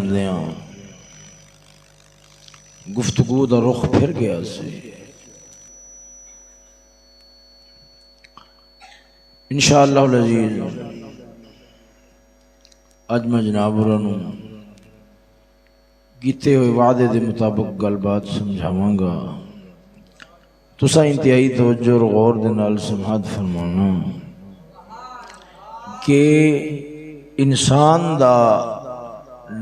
جاندے ہیں گفتگو دا رخ پھر گیا سی۔ انشاءاللہ العزیز اج میں جناب ہوراں کیتے ہوئے وعدے دے مطابق گل بات سمجھاواں گا، تساں انتہائی توجہ اور غور دے نال سماعت فرمانا کہ انسان دا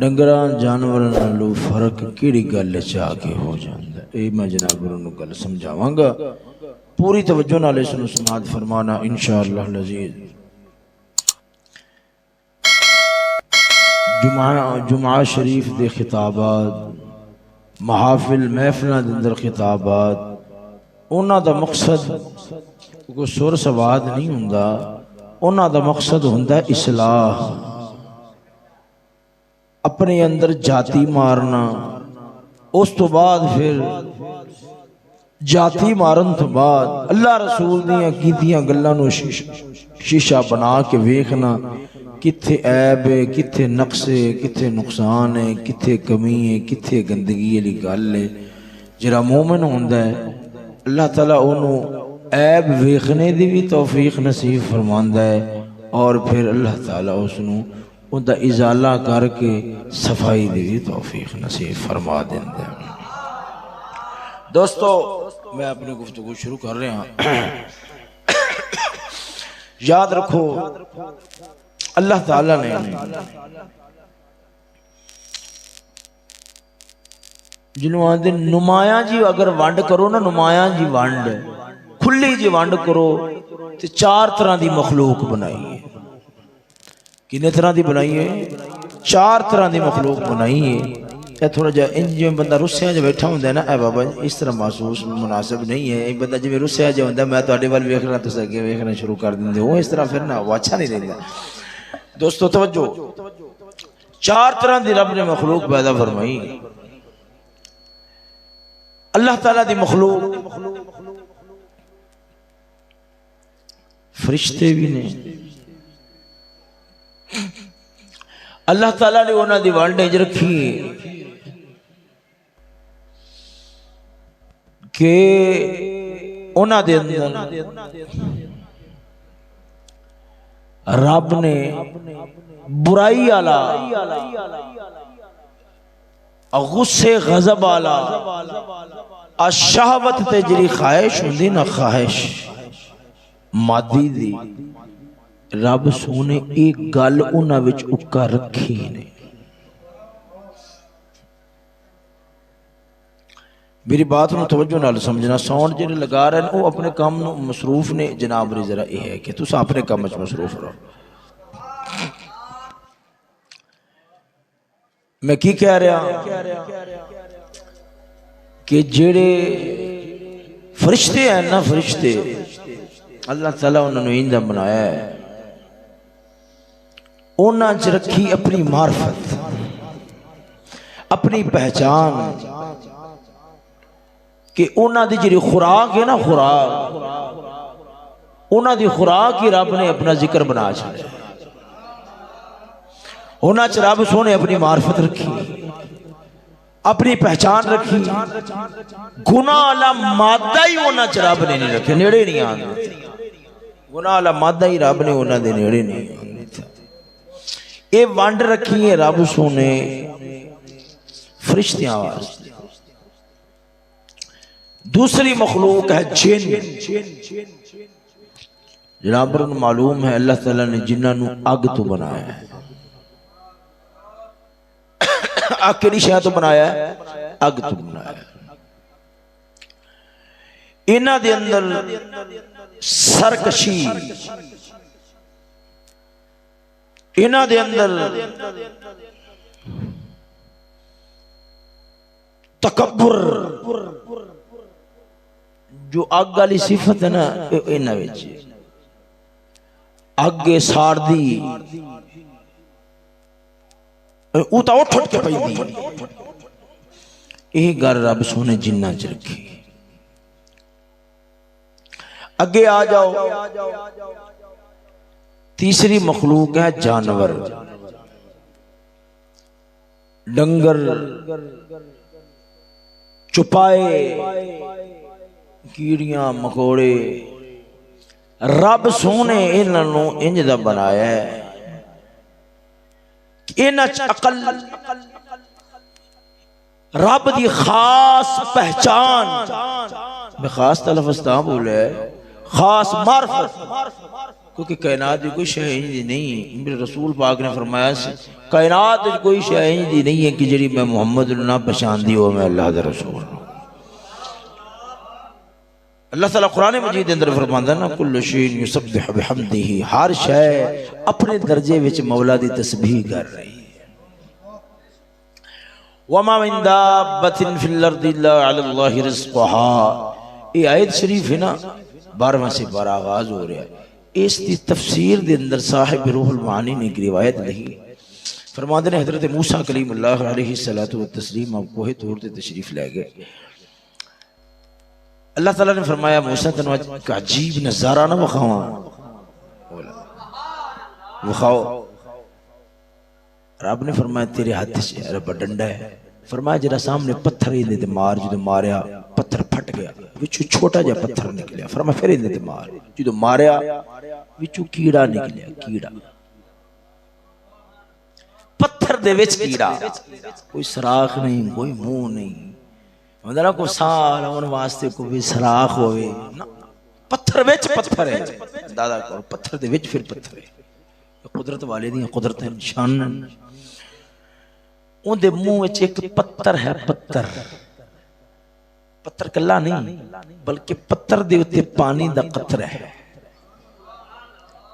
ڈنگراں جانوراں نالوں فرق کیڑی گل چاہ کے ہو جاندا ہے۔ اے میں جناب ہوراں گل سمجھاواں گا، پوری توجہ نال اس نو سماعت فرمانا انشاءاللہ العزیز۔ جمعہ شریف دے خطابات، محافل محفلاں دے اندر خطابات، انہاں دا مقصد کوئی سر سواد نہیں ہوندا، انہاں دا مقصد ہوندا ہے اصلاح، اپنے اندر جاتی مارنا، اس تو بعد پھر جاتی مارن تو بعد اللہ رسول دیاں کیتیاں گلاں نو شیشہ بنا کے ویکھنا کتھے عیب ہے، کتھے نقص ہے، کتھے نقصان ہے، کتھے کمی ہے، کتھے گندگی والی گل ہے۔ جڑا مومن ہوندا ہے اللہ تعالیٰ انہوں عیب ویکھنے دی بھی توفیق نصیب فرماندا ہے، اور پھر اللہ تعالیٰ اس نوں ان دا ازالہ کر کے صفائی دی بھی توفیق نصیب فرما دیندا ہے۔ دوستو میں اپنی گفتگو شروع کر رہا ہوں۔ یاد رکھو اللہ تعالیٰ نے جنہوں آدھے نمایاں جی اگر وانڈ کرو نا، نمایاں جی وانڈ کھلی جی وانڈ کرو تو 4 طرح دی مخلوق بنائی ہے۔ کنے طرح دی بنائی ہے؟ 4 طرح دی مخلوق بنائی ہے۔ یہ تھوڑا جا جو بندہ رسیاں جو بیٹھا ہوندہ ہے نا، اے بابا اس طرح محسوس مناسب نہیں ہے، ایک بندہ جو رسیاں جو ہوندہ ہے میں تو آڈے وال ویکھنا تو سکے ویکھنا شروع کر دیں وہ اس طرح پھر نا وہ اچھا نہیں رہتا۔ دوستو توجہ، 4 طرح دی رب نے مخلوق پیدا فرمائی۔ اللہ تعالیٰ دی مخلوق فرشتے بھی نے، اللہ تعالیٰ نے انہاں دی وانڈ اج رکھی کہ انہاں دے اندر رب نے برائی آلا، غصے غضب آلا، شہوت تے جری خواہش ہوندی نا، خواہش مادی دی، رب سونے ایک گل انہاں وچ اکا رکھی نے۔ میری بات نو توجہ نال سمجھنا، ساؤنڈ جنہیں لگا رہے ہیں وہ اپنے کام نو مصروف نے، جناب ری ذرا یہ ہے کہ تسا اپنے کام وچ مصروف رہو۔ میں کی کہہ رہا کہ جڑے فرشتے ہیں نا، فرشتے اللہ تعالیٰ انہوں نے ایندہ بنایا ہے، انہاں چ رکھی اپنی معرفت، اپنی پہچان، کہ انہاں دی جڑی خوراک ہے نا، خوراک انہاں دی خوراک ہی رب نے اپنا ذکر بنا چھڑے۔ انہاں چ رب سونے اپنی معرفت رکھی، اپنی پہچان رکھی، گناہ والا مادہ ہی انہاں چ رب نے نہیں رکھے، نیڑے نہیں آندے، گناہ والا مادہ ہی رب نے انہاں دے نیڑے نہیں آندے۔ اے وانڈ رکھی ہے رب سونے فرشتیاں واسطے۔ دوسری مخلوق ہے جن۔ جناب پر معلوم ہے اللہ تعالیٰ نے جنہاں نو اگ تو بنایا ہے۔ اگ کیڑی شے تو بنایا ہے؟ اگ تو بنایا ہے۔ انہاں دے اندر سرکشی، انہاں دے اندر تکبر، جو اگ والی صفت ہے نا انہاں وچ اگ ساڑ دی او تا اٹھ کے پئی دی، یہ گل رب سونے جنہ چ رکھی۔ اگے آ جاؤ، تیسری مخلوق ہے جانور۔ ڈنگر چپائے کیڑیاں مکوڑے رب سونے انہوں انج دا بنایا ہے انہاں عقل رب دی خاص پہچان میں خاص تلفظ تاں بولے خاص معرفت کیونکہ کائنات دی کوئی شے نہیں میرے رسول پاک نے فرمایا کائنات دی کوئی شے نہیں ہے کہ جڑی میں محمد نہ پہچان دی ہو میں اللہ دا رسول اللہ تعالیٰ قرآن مجید اندر فرماندا نا کل شیء یسبح بحمدہ ہر شے اپنے درجے وچ مولا دی تسبیح کر رہی ہے وما من دابۃ فی الارض الا علی اللہ رزقها یہ آیت شریف ہے نا 12واں سے 12 آغاز ہو رہا ہے اس دی تفسیر دے اندر صاحب روح المعانی نے ایک روایت لکھی فرماتے ہیں حضرت موسیٰ کلیم اللہ علیہ السلام آپ کوہ طور تے تشریف لے گئے اللہ تعالیٰ نے فرمایا موسیٰ تنو ایک عجیب نظارہ نہ بخاؤ رب نے فرمایا تیرے ہاتھ سے رب ڈنڈا ہے فرمایا جرا سامنے پتھر ہی دے مار جو ماریا پتھر پھٹ گیا وچو چھوٹا جا پتھر نکلیا فرمایا پھر دے مار جو ماریا وچو کیڑا نکلیا کیڑا پتھر دے وچ کیڑا کوئی سراخ نہیں کوئی منہ نہیں مطلب کو سال ان واسطے کو بھی سراخ ہوئے پتھر وچ پتھر ہے دادا کو پتھر دے وچ پھر پتھر ہے قدرت والے دی قدرت ہے نشان ان دے منہ وچ ایک پتھر ہے پتھر پتھر کلا نہیں بلکہ پتھر دے اتے پانی دا قطرہ ہے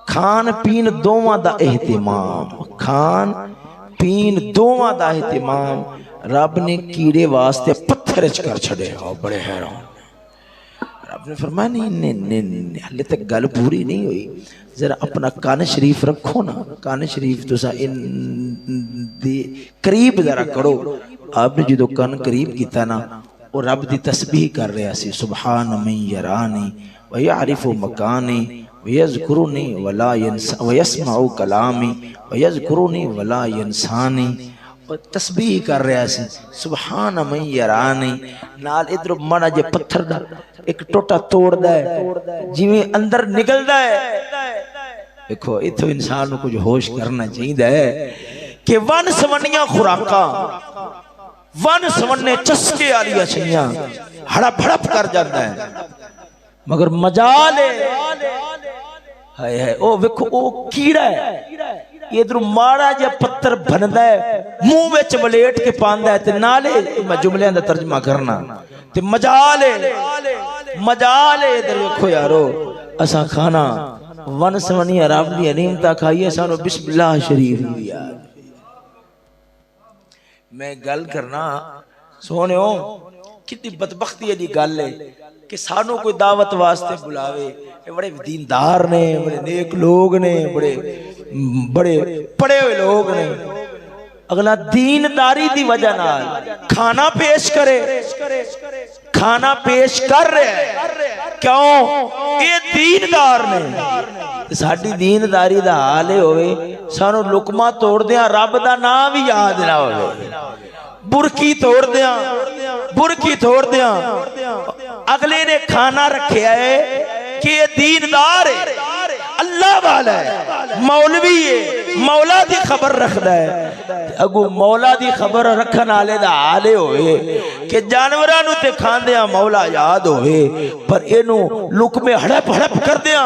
کھان پین دوواں دا اہتمام کھان پین دوواں دا اہتمام رب نے کیڑے واسطے پتھر کر چھڑے بڑے حیران رب نے فرمایا نہیں حالے تک گل پوری نہیں ہوئی ذرا اپنا کان شریف رکھو نا کان شریف تو سا ان دی قریب ذرا کرو آپ نے جدو کان قریب کیتا نا اور رب دی تسبیح کر رہا سی سبحان من یرانی ویعرف مکانی ویذکرنی ولا ینسا ویسمع کلامی ویذکرنی ولا ینسانی تسبیح کر رہا سی سبحان من یرانی نال ادھر مانا جے پتھر دا ایک ٹوٹا توڑ دا ہے جویں اندر نکل دا ہے دیکھو اتھو انسان کو کچھ ہوش کرنا چاہیے ہے کہ ون سونیاں خوراکاں ون سونے چسکے آلیا چھیاں ہڑپ ہڑپ کر جاتا ہے مگر مجال ہے او ویکھو او کیڑا ہے یہ در مارا جا پتھر بھندا ہے منہ وچ ولیٹ کے پاندا ہے تے نالے میں جملیاں دا ترجمہ کرنا تے مجال ادھر ویکھو یارو اساں کھانا ون سونی عرب دی نعمتاں کھائیے سانو بسم اللہ شریف دی یاد میں گل کرنا سونے ہو کتنی بدبختی ہے گل ہے کہ سانو کوئی دعوت واسطے بلاوے بڑے دیندار نے بڑے نیک لوگ نے بڑے پڑے ہوئے لوگ نے اگلا دینداری دی وجہ نال کھانا پیش کرے کھانا پیش کر رہے ہیں کیوں یہ دیندار نے ساڑھی دینداری دا حالے ہوئے سانو لکمہ توڑ دیا رب دا نام بھی یاد نہ ہوئے برکی توڑ دیا اگلے نے کھانا رکھے ہے کہ یہ دیندار ہے اللہ والا ہے مولوی ہے مولا دی خبر رکھدا ہے اگو مولا دی خبر رکھن والے دا حالے ہوئے کہ جانوراں نو تے کھاندیاں مولا یاد ہوئے پر اینو لقمے ہڑپ ہڑپ کردیاں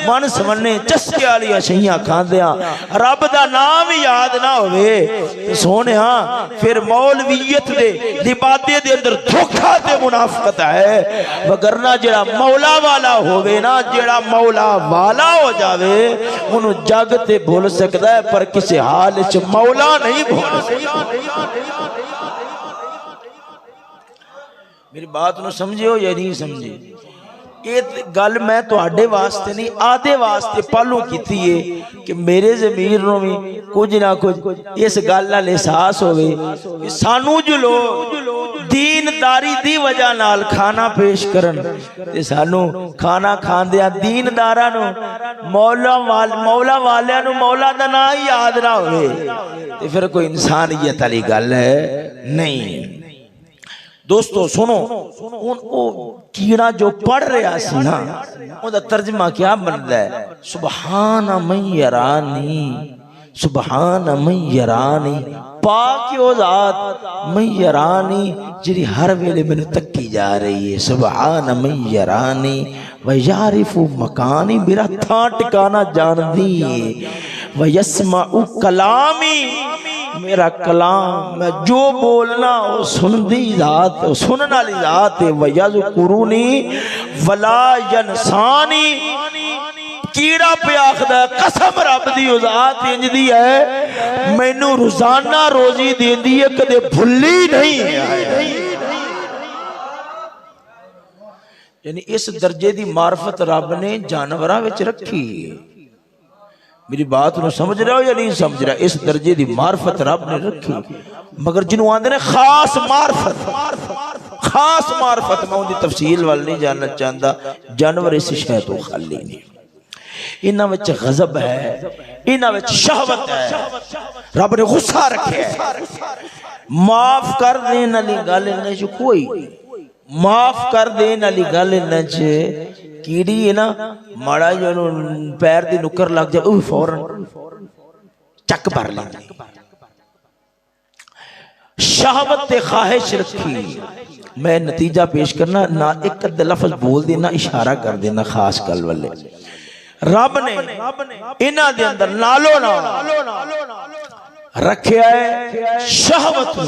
من سمنے چسکے والیاں شیاں کھاندیاں رب دا نام یاد نہ ہوئے سونیا پھر مولویت دے لبادے دے اندر دھوکا تے منافقت ہے وگرنہ جڑا مولا والا ہوئے نا جڑا مولا والا ہو جاوے انہوں جگ تے بھول سکتا ہے پر کسی حال اچھ مولا نہیں بھول سکتا میری بات نو سمجھے ہو یا نہیں سمجھے یہ گل میں تو آڈے واسطے نہیں آدھے واسطے پالوں کی تھی ہے کہ میرے ضمیر نو بھی کچھ نہ کچھ اس گل نال احساس ہوئے سانو جو لوگ دین دینداری دی وجہ نال کھانا پیش کرن تے سانو کھانا کھاندیا دینداراں نو مولا والیاں نو مولا دا نام ہی یاد نہ ہوئے تے پھر کوئی انسانیت والی گل ہے نہیں۔ دوستو سنو او کیڑا جو پڑھ رہا سی نا او دا ترجمہ کیا بندا ہے؟ سبحان من یرانی، سبحان من یرانی، پاک او ذات من یرانی جڑی ہر ویلے مینوں تکی جا رہی ہے، سبحان من یرانی و یعرف مکانی، میرا تھاں ٹکانا جاندی ہے، و یسمع کلامی، میرا کلام میں جو بولنا وہ سندی ذات، سنن والی ذات ہے، وَيَذْكُرُنِي وَلَا يَنْسَانِي، کیڑا پہ آخدا ہے قسم رب دی ذات انج دی ہے مینوں روزانہ روزی دیندی ہے کدے بھلی نہیں ہے۔ یعنی اس درجے دی معرفت رب نے جانوراں وچ رکھی ہے۔ میری بات نو سمجھ رہے ہو یا نہیں سمجھ رہے؟ اس درجے دی معرفت رب نے رکھی، مگر جنہوں آندے نے خاص معرفت، خاص معرفت، میں ان دی تفصیل وال نہیں جاننا چاہتا، جانور اس شے تو خالی نہیں۔ انہاں وچ غضب ہے، انہاں وچ شہوت ہے، رب نے غصہ رکھے ہے۔ معاف کر دین والی گل انہاں چ کوئی، معاف کر دین والی گل انہاں چ کیڑی ہے نا، ماڑا جو پیر دی نکر لگ جائے اوہ فوراً چک بھر لیں۔ شہوت تے خواہش رکھی، میں نتیجہ پیش کرنا نہ ایک لفظ بول دینا، اشارہ کر دینا خاص کل والے۔ رب نے انہاں دے اندر نالو نا رکھیا ہے شہوت نو،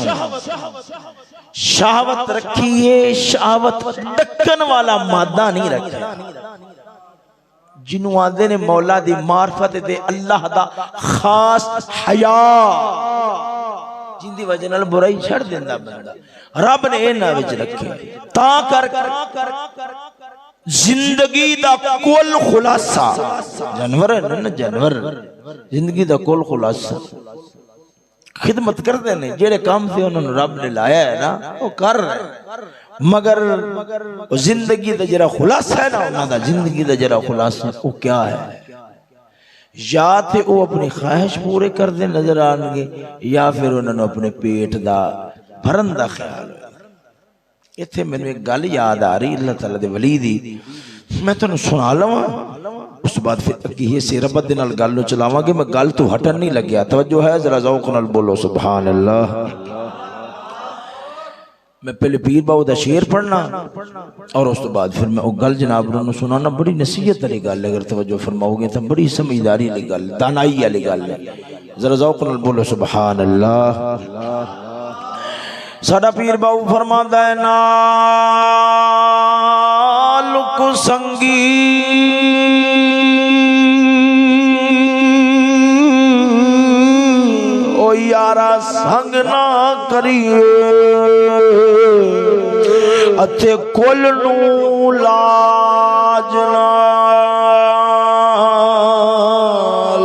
شہوت رکھی ہے، شہوت ڈکن والا مادہ نہیں رکھا، جنہوں آدھے نے مولا دی معرفت دے اللہ دا خاص حیا جن دی وجہ نال برائی چھڑ دیندا بندہ، رب نے انہاں وچ رکھے تا کر زندگی دا کل خلاصہ، جانور ہے نا جانور، زندگی دا کل خلاصہ خدمت کر دینے، جیڑے کام سے انہوں نے رب نے لایا ہے نا وہ کر رہے، مگر زندگی دا جرا خلاصہ ہے نا انہوں دا زندگی دا جرا خلاصہ وہ کیا ہے؟ یا تھے وہ اپنی خواہش پورے کر دے نظر آنگے، یا پھر انہوں نے اپنے پیٹ دا بھرن دا خیال ہے۔ یہ تھے میں نے ایک گل یاد آ رہی اللہ تعالیٰ دے ولی دی، میں تو سنا لوں اس بعد پھر یہ سی ربت دے نال گل چلاواں گے، میں گل تو ہٹن نہیں لگیا، توجہ ہے ذرا ذوق نال بولو سبحان اللہ۔ میں پہلے پیر باو دا شعر پڑھنا اور اس بعد پھر میں وہ گل جناب نے سنانا، بڑی نصیحت والی گل ہے، اگر توجہ فرماؤ گے تو بڑی سمجھداری والی گل، دانائی والی گل ہے، ذرا ذوق نال بولو سبحان اللہ۔ ساڈا پیر باو فرماندا ہے نالک سنگی او یارا سنگ نہ کریے، اتے کل نو لاج نہ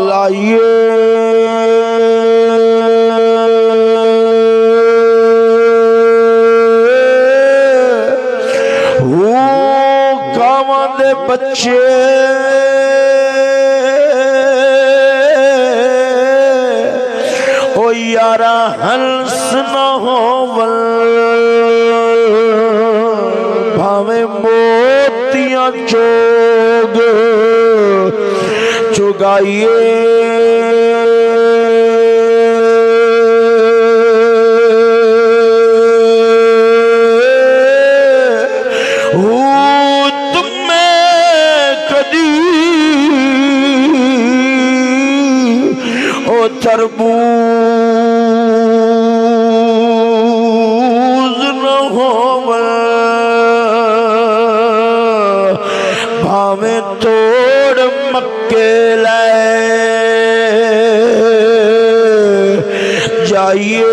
لائیے، بچے او یارا ہنس نہ ہوول، بھاویں موتیاں چوگ چگائیے، تربوز نہ ہووے، بھاویں توڑ مکے لے جائیے،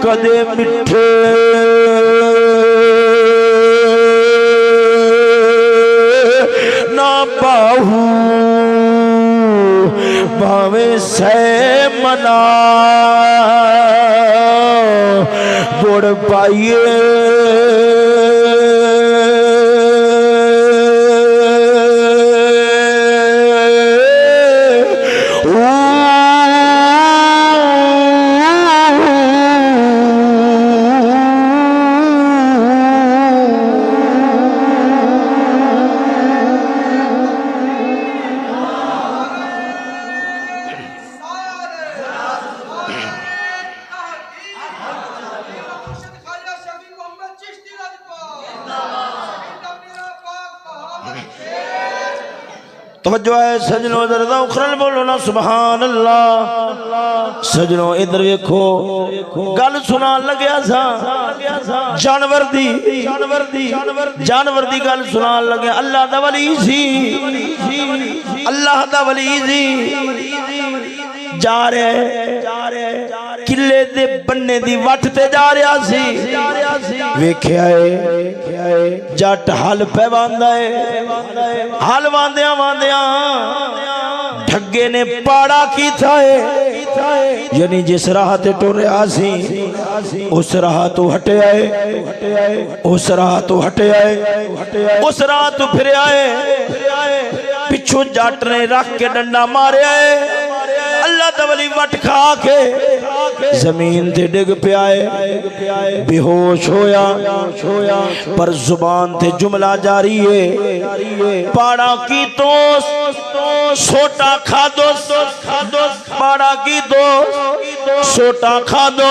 کدے مٹھے دا باہو بھاوے سہ منا گڑ پائیے توجہ ہے سجنوں درد اخرل بولو نا سبحان اللہ سجنوں ادھر ویکھو گل سنا لگیا سا جانور دی گل سنا لگیا اللہ دا ولی سی اللہ دا ولی سی جا رہے قلعے دے بننے دی وٹ تے جا رہا سی ویکھیا ہے جٹ ہل پہ واندا ہے ہل واندیاں واندیاں ڈھگے نے پاڑا کیتا ہے یعنی جس راہ تے ٹریا سی اس راہ تو ہٹے آئے اس راہ تو ہٹے آئے اس راہ تو پھرے آئے پچھو جٹ نے رکھ کے ڈنڈا مارے آئے اللہ تولی وٹ کھا کے زمین تے ڈگ پہ آئے بے ہوش ہویا پر زبان تے جملہ جاری ہے پاڑا کی تو سوٹا کھا دو پاڑا کی تو سوٹا کھا دو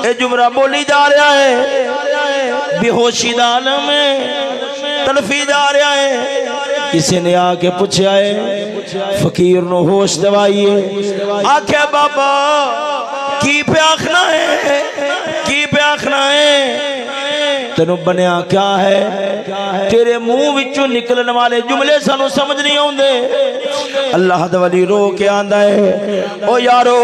اے جملہ بولی جا رہا ہے بے ہوشی دا عالم میں تلفی جا رہا ہے کسی نے آکے پوچھا ہے فقیر نو ہوش دوائیے آکھے بابا کی پہ آخنا ہے کی پہ آخنا ہے تینو بنیا کیا ہے تیرے منہ وچوں نکلن والے جملے سانو سمجھ نہیں ہوندے اللہ دا ولی رو کے آندا ہے او یارو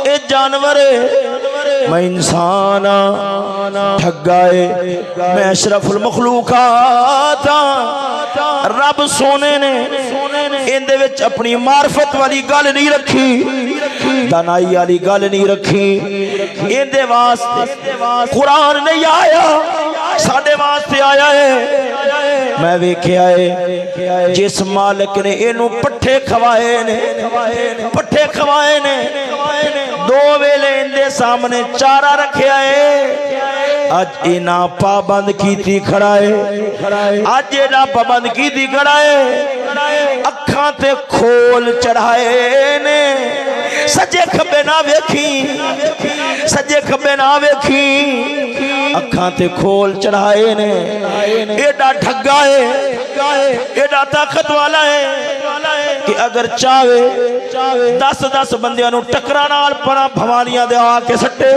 اے جانور میں انسان ٹھگائے میں اشرف المخلوقات رب سونے نے اندے وچ اپنی معرفت والی گل نہیں رکھی دانائی والی گل نہیں رکھی اندے واسطے قرآن نہیں آیا ساڈے واسطے آیا ہے میں ویکھیا ہے جس مالک نے اینو پٹھے کھوائے نے دو ویلے اندے سامنے چارہ رکھیا ہے آج اینا پابند کیتی کھڑا ہے آج اینا پابند کیتی کھڑا ہے اکھاں تے کھول چڑھائے نے سجے کھبے نہ ویکھی سجے کھبے نہ ویکھی اکھاں تے کھول چڑھائے نے ایڈا ڈھگا ہے ایڈا طاقت والا ہے کہ اگر چاہے 10 بندیاں نو ٹکرا نال پڑا بھوانیاں دے آ کے سٹے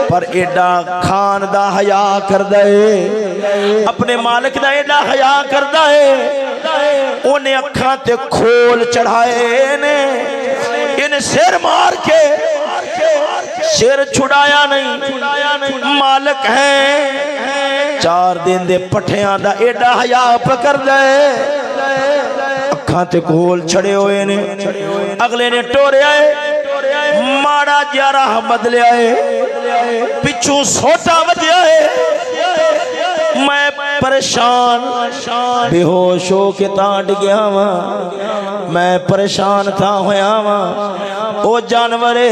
پر ایڈا خان دا حیا کردا ہے اپنے مالک دا ایڈا حیا کردا ہے اونے اکھاں تے کھول چڑھائے نے ان سر مار کے سر چھڑایا نہیں مالک ہے 4 دن دے پٹھیاں دا ایڈا حیا پکر دے اکھاں تے کھول چھڑے ہوئے نے اگلے نے ٹورے آئے ماڑا جا راہ بدلے آئے پچھوں سوٹا وجہ ہے میں پریشان بے ہوش ہو کے تانڈ گیا ہاں میں پریشان تھا ہویا ہاں او جانورے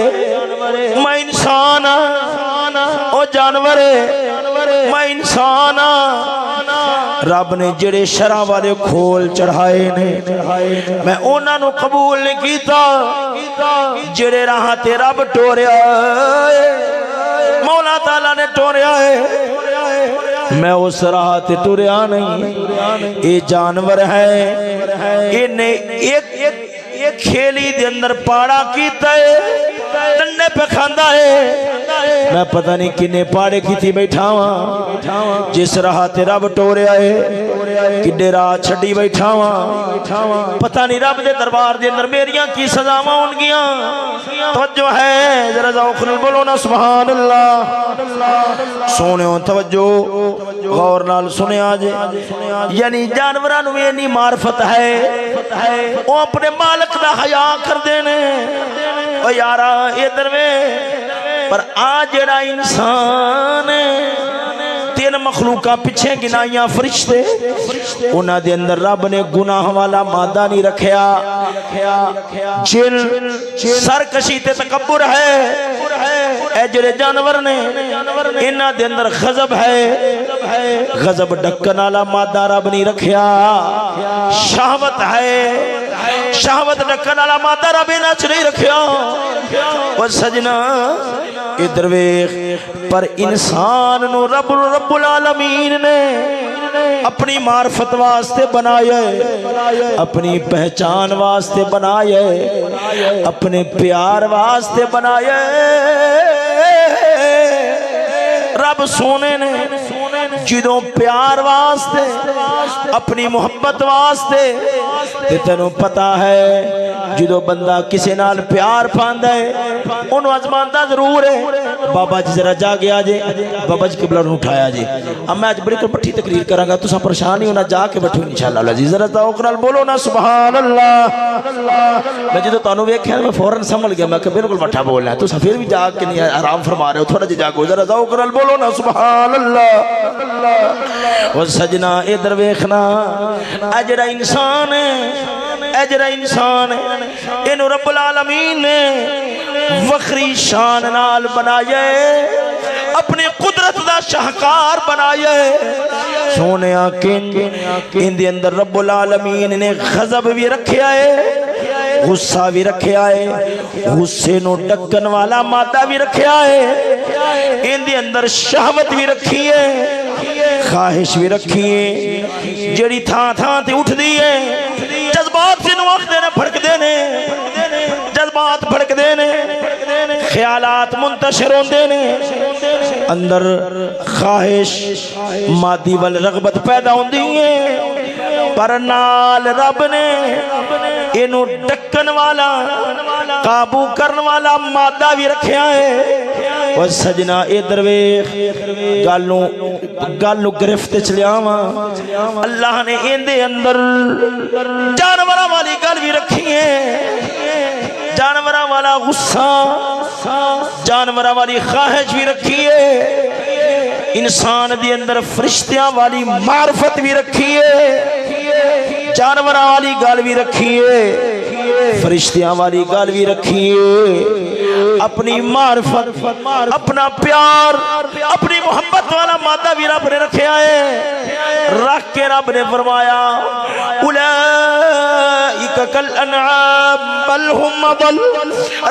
میں انسان او جانورے میں انسان رب نے جڑے شرع والے کھول چڑھائے نے میں اونا نو قبول نہیں کیتا جڑے راہ تے رب ٹوریا مولا تعالیٰ نے ٹوریا ہے میں اس راہ تے ٹوریا نہیں اے جانور ہے انہیں ایک کھیلی دے اندر پاڑا کیتا ہے ڈنڈے پہ کھاندا ہے میں پتہ نہیں کنے پاڑے کیتی بیٹھا ہاں جس راہ تے رب ٹوریا ہے کڈے راہ چھڈی بیٹھا ہاں پتہ نہیں رب دے دربار دے اندر میریاں کی سزاواں ہون گیاں توجہ ہے ذرا ذوق نال بولو نا سبحان اللہ سونےو توجہ غور نال سنیا جے یعنی جانوراں نوں اینی معرفت ہے او اپنے مالک دا حیا کردے نے او یارا ادھر وے پر آ جڑا انسان تین مخلوقہ پیچھے گنائیاں فرشتے انہاں دے اندر رب نے گناہ والا مادہ نہیں رکھیا جل سرکشی تے تکبر ہے اے جڑے جانور نے انہاں دے اندر غضب ہے غضب ڈکن والا مادہ رب نہیں رکھیا شہوت ہے شہوت ڈکن والا مادہ رب انہاں چ نہیں رکھیا او سجنا ادھر ویکھ پر انسان نو رب العالمین نے اپنی معرفت واسطے بنایا ہے اپنی پہچان واسطے بنایا ہے اپنے پیار واسطے بنایا ہے رب سونے نے جدوں پیار واسطے اپنی محبت واسطے تے تینوں پتا ہے جدوں بندہ کسے نال پیار پاندا ہے انہوں آزماندا ضرور ہے بابا جی ذرا جا گیا جے بابا جی قبلہ نوں اٹھایا جے اب میں اج بڑی کوئی پٹھی تقریر کراں گا تساں پریشان نہیں ہونا جا کے بیٹھو انشاءاللہ العزیز ذرا ذوق نال بولو نا سبحان اللہ میں جدوں تانوں ویکھیا میں فوراً سمجھ گیا میں کہ بالکل مٹھا بولنا ہے تساں پھر بھی جا کے نہیں آرام فرما رہے ہو تھوڑا جا جاگو ذرا ذوق نال بولو نا سبحان اللہ وہ سجنا ادھر ویکھنا اے جڑا انسان ہے اے جڑا انسان ہے اینو رب العالمین نے وکری شان نال بنایا ہے اپنی قدرت دا شاہکار بنایا ہے سونیا ان دے اندر رب العالمین نے غضب بھی رکھیا ہے غصہ بھی رکھیا ہے غصے نو ڈکن والا مادہ بھی رکھیا ہے ان دے اندر شہوت بھی رکھی ہے خواہش بھی رکھی ہے جڑی تھاں تھاں تے اٹھ دی ہے جذبات سے نوخ دینے پھڑک دینے جذبات پھڑک دینے خیالات منتشر ہون دینے اندر خواہش مادی والرغبت پیدا ہون دی ہے پر نال رب نے انہوں ڈکن والا قابو کرن والا مادہ بھی رکھیا ہے اور سجنا ادھر ویکھ گالوں گرفت چلیاواں اللہ نے ان دے اندر جانوراں والی گل بھی رکھی ہے جانوراں والا غصہ جانوراں والی خواہش بھی رکھی ہے انسان دے اندر فرشتیاں والی معرفت بھی رکھی ہے جانوراں والی گل بھی رکھی ہے فرشتیاں والی گل بھی رکھی ہے اپنی معرفت اپنا پیار اپنی محبت والا مادہ بھی رب نے رکھیا ہے رکھ کے رب نے فرمایا اولئک کالانعام بل ہم اضل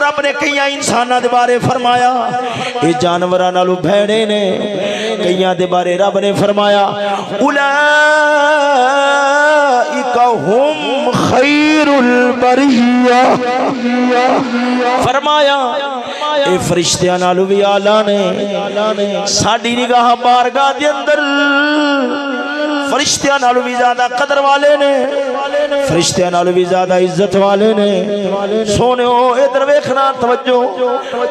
رب نے کئیاں انساناں دے بارے فرمایا اے جانوراں نالوں بھڑے نے کئیاں دے بارے رب نے فرمایا اولئک ہم خیر البریہ فرمایا اے فرشتیاں نالوں بھی آلہ نے ساڈی نگاہ بارگاہ دے اندر فرشتیاں نالوں بھی زیادہ قدر والے نے فرشتیاں نالوں بھی زیادہ عزت والے نے سونے ہو ادھر ویکھنا توجہ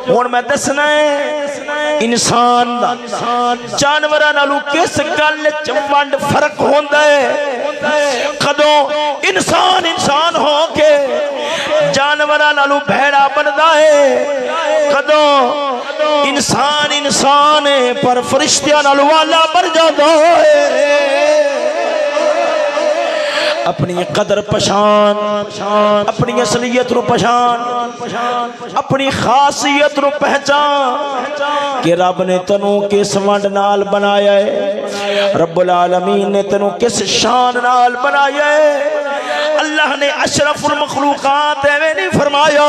ہن میں دسنا ہے انسان دا جانوراں نالوں کس گل وچ ونڈ فرق ہوندا ہے کدوں انسان ہو کے جانوراں نالوں بھیڑا بندا ہے کدوں انسان ہے پر فرشتیاں نالوں والا بن جاندا ہے اپنی قدر پہچان اپنی اصلیت رو پہچان اپنی خاصیت رو پہچان کہ رب نے تنوں کس ونڈ نال بنایا ہے رب العالمین نے تنوں کس شان نال بنایا ہے اللہ نے اشرف المخلوقات ایویں نہیں فرمایا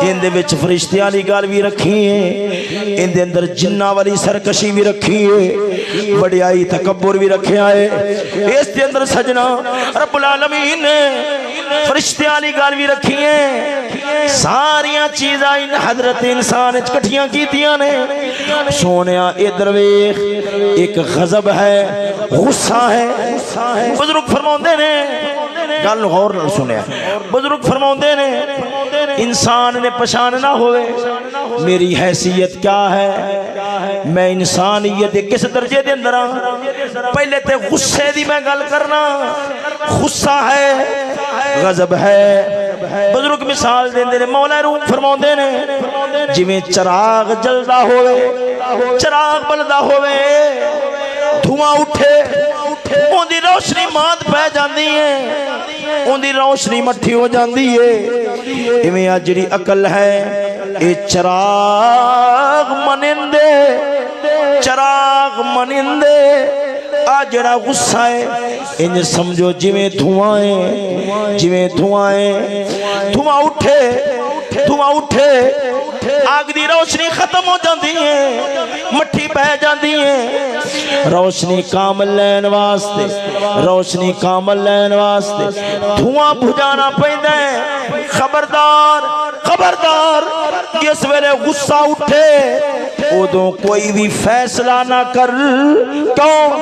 ان دے وچ فرشتیاں دی گل بھی رکھی ہے ان دے اندر جناں والی سرکشی بھی رکھی ہے وڈیائی تکبر بھی رکھیا ہے اس دے اندر سجنا رب العالمین نے فرشتیاں والی گل بھی رکھی ہے ساریاں چیزاں حضرت انسان وچ کٹھیاں کیتیاں نے سونیا ادھر ویکھ ایک غضب ہے غصہ ہے بزرگ فرماندے نے گل غور نال سنیا بزرگ فرماندے نے انسان نے پہچاننا ہوئے میری حیثیت کیا ہے میں انسانیت کس درجے دے اندر ہاں پہلے تے غصے دی میں گل کرنا غصہ ہے غضب ہے بزرگ مثال دیندے نے مولا روم فرماندے نے جویں چراغ جلدا ہوئے چراغ بلدا ہوئے دھواں اٹھے اون دی روشنی مات پہ جاندی ہے اون دی روشنی مٹھی ہو جاندی ہے ایویں آ جڑی عقل ہے اے چراغ منندے آ جڑا غصہ ہے انج سمجھو جویں دھواں ہے دھواں اٹھے آگ دی روشنی ختم ہو جاندی ہے مٹھی پہ جاندی ہے روشنی کامل لین واسطے دھواں بجھانا پیندا ہے خبردار جس ویلے غصہ اٹھے ادوں کوئی بھی فیصلہ نہ کر کیوں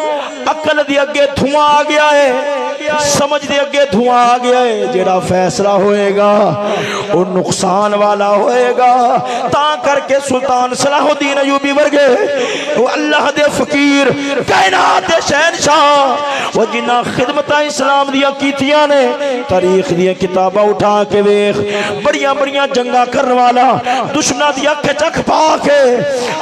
عقل دی اگے دھواں آ گیا ہے سمجھ دے اگے دھواں آ گیا ہے جڑا فیصلہ ہوئے گا وہ نقصان والا ہوئے گا تا کر کے سلطان صلاح الدین ایوبی ورگے وہ اللہ دے فقیر کائنات دے شہنشاہ وہ جنہ خدمتہ اسلام دیا کیتیاں نے تاریخ دیا کتابہ اٹھا کے ویخ بڑیاں جنگا کرنے والا دشمنہ دی اکھ چکھ پا کے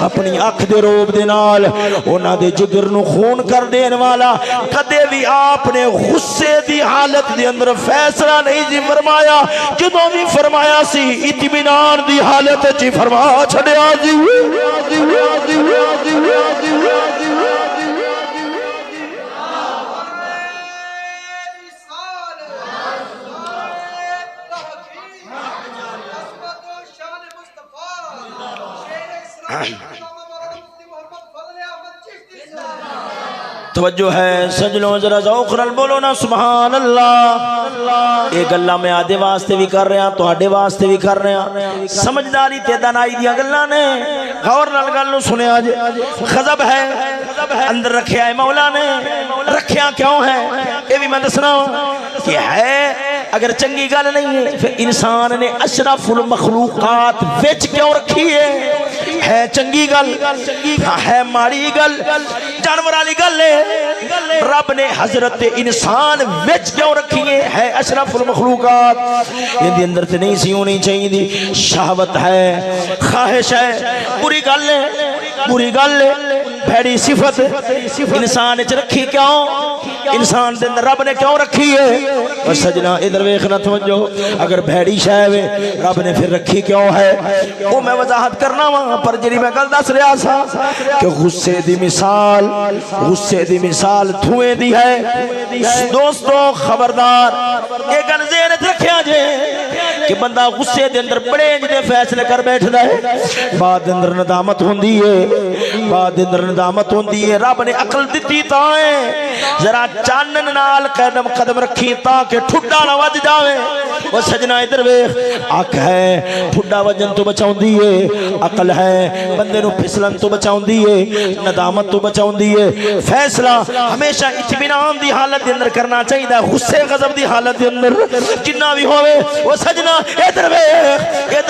اپنی اکھ دے روب دے نال انہاں دے جگر نو خون کر دین والا کدے بھی آپ نے غصے دی حالت دے اندر فیصلہ نہیں جی فرمایا جدوں بھی فرمایا سی اطمینان دی حالت جی فرما چھڑیا جی توجہ ہے سجنوں ذرا ذوق نال بولو نا سبحان اللہ یہ گلاں میں آدے واسطے بھی کر رہے ہیں تواڈے واسطے بھی کر رہے ہیں سمجھداری تے دانائی دیاں گلاں نے غور نال گل نو سنیا جے غضب ہے اندر رکھیا ہے مولا نے رکھیا کیوں ہے یہ بھی میں دسنا کہ ہے اگر چنگی گل نہیں ہے پھر انسان نے اشرف المخلوقات وچ کیوں رکھی ہے چنگی گل ہے ماڑی گل جانور والی گل ہے رب نے حضرت انسان وچ کیوں رکھی ہے اشرف المخلوقات ان دے اندر تے نہیں سی ہونی چاہیے دی شہوت ہے خواہش ہے بری گل ہے بھڑی صفت انسان وچ رکھی کیوں انسان دے اندر رب نے کیوں رکھی ہے اور سجنا ادھر ویکھنا توجہ اگر بھڑی شے ہے رب نے پھر رکھی کیوں ہے وہ میں وضاحت کرنا وا پر جڑی میں گل دس رہا سا کہ غصے دی مثال دھوئیں دی ہے دوستو خبردار یہ گل ذہن وچ رکھیا جے کہ بندہ غصے دے اندر بڑے جدے فیصلے کر بیٹھدا ہے بعد اندر ندامت ہوندی ہے رب نے عقل دتی تاں ہے ذرا چانن نال قدم رکھی تاکہ ٹھڈا نہ وج جاوے وہ سجنا ادھر ویکھ اکھ ہے ٹھڈا وجن تو بچاؤندی ہے عقل ہے بندے نو پھسلن تو بچاؤندی ہے ندامت تو بچاؤندی ہے فیصلہ ہمیشہ اطمینان دی حالت دے اندر کرنا چاہیے غصے غضب دی حالت دے اندر جنہ بھی ہوئے وہ سجنا ادھر ویکھ